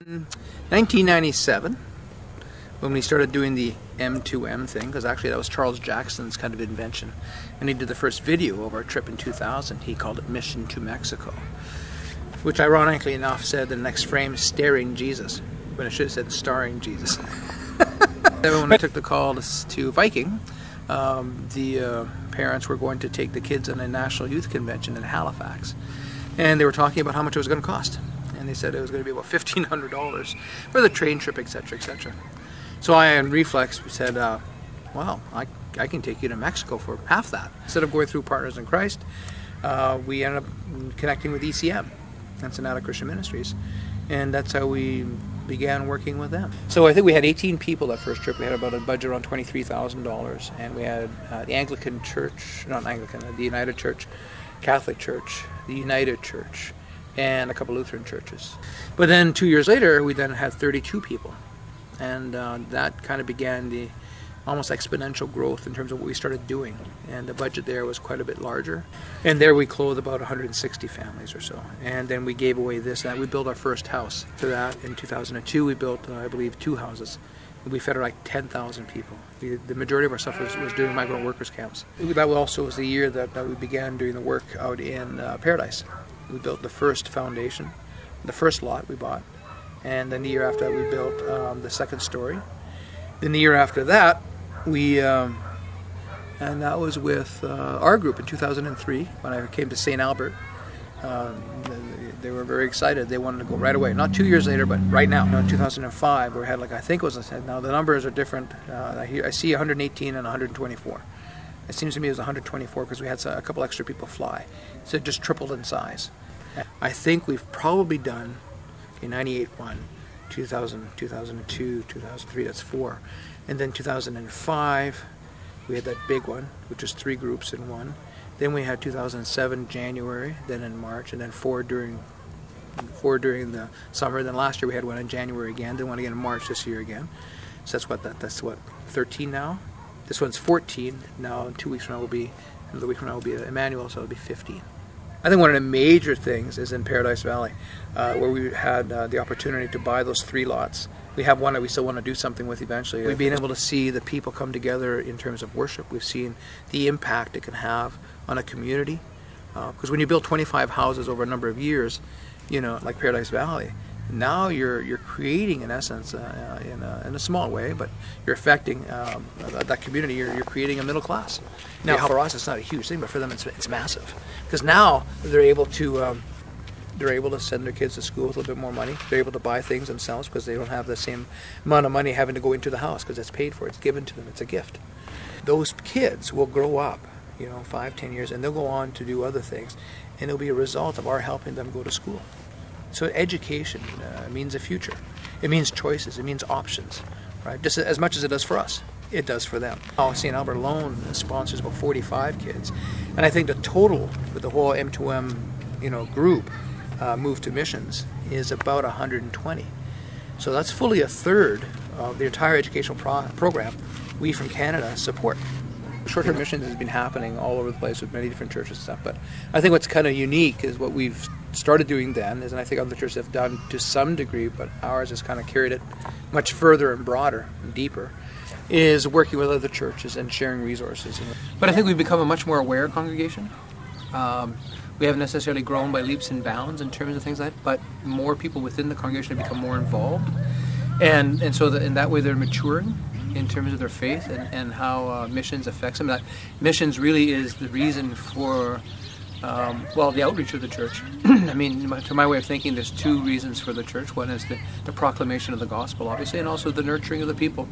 1997, when we started doing the M2M thing, because actually that was Charles Jackson's kind of invention, and he did the first video of our trip in 2000. He called it Mission to Mexico, which ironically enough said the next frame, staring Jesus, when it should have said starring Jesus. Then when I took the call to Viking, the parents were going to take the kids on a national youth convention in Halifax, and they were talking about how much it was going to cost. And they said it was going to be about $1,500 for the train trip, etc., etc. So I, in reflex, said, well, I can take you to Mexico for half that. Instead of going through Partners in Christ, we ended up connecting with ECM, Ensenada Christian Ministries, and that's how we began working with them. So I think we had 18 people that first trip. We had about a budget around $23,000, and we had the Anglican Church, not Anglican, the United Church, Catholic Church, the United Church, and a couple Lutheran churches. But then 2 years later, we then had 32 people, and that kind of began the almost exponential growth in terms of what we started doing, and the budget there was quite a bit larger. And there we clothed about 160 families or so, and then we gave away this and that. We built our first house. For that, in 2002, we built, I believe, 2 houses. We fed like 10,000 people. The majority of our stuff was doing migrant workers camps. That also was the year that we began doing the work out in Paradise. We built the first foundation, the first lot we bought, and then the year after that we built the second story. Then the year after that, and that was with our group in 2003 when I came to St. Albert. They were very excited. They wanted to go right away. Not 2 years later, but right now. In 2005, we had like, I think it was, now the numbers are different. I see 118 and 124. It seems to me it was 124 because we had a couple extra people fly. So it just tripled in size. I think we've probably done, okay, 98 one, 2000, 2002, 2003, that's 4. And then 2005, we had that big one, which was 3 groups in one. Then we had 2007 January, then in March, and then 4 during the summer. Then last year we had one in January again, then one again in March this year again. So that's what 13 now. This one's 14 now. 2 weeks from now will be, another week from now will be Emmanuel, so it'll be 15. I think one of the major things is in Paradise Valley, where we had the opportunity to buy those 3 lots. We have one that we still want to do something with eventually. We've been able to see the people come together in terms of worship. We've seen the impact it can have on a community. Because when you build 25 houses over a number of years, you know, like Paradise Valley, now you're creating, in essence, in a small way, but you're affecting that community. You're creating a middle class. Now, for us, it's not a huge thing, but for them, it's massive. Because now they're able to send their kids to school with a little bit more money. They're able to buy things themselves because they don't have the same amount of money having to go into the house because it's paid for. It's given to them. It's a gift. Those kids will grow up, 5, 10 years, and they'll go on to do other things, and it'll be a result of our helping them go to school. So education means a future. It means choices. It means options, right? Just as much as it does for us, it does for them. St. Albert alone sponsors about 45 kids, and I think the total with the whole M2M, group, move to missions is about 120. So that's fully a third of the entire educational program we from Canada support. Short-term missions has been happening all over the place with many different churches and stuff, but I think what's kind of unique is what we've started doing then, and I think other churches have done to some degree, but ours has kind of carried it much further and broader and deeper, is working with other churches and sharing resources. But I think we've become a much more aware congregation. We haven't necessarily grown by leaps and bounds in terms of things like that, but more people within the congregation have become more involved, and so in that way they're maturing in terms of their faith and how missions affects them. That missions really is the reason for, the outreach of the church. I mean, to my way of thinking, there's 2 reasons for the church. One is the proclamation of the gospel, obviously, and also the nurturing of the people.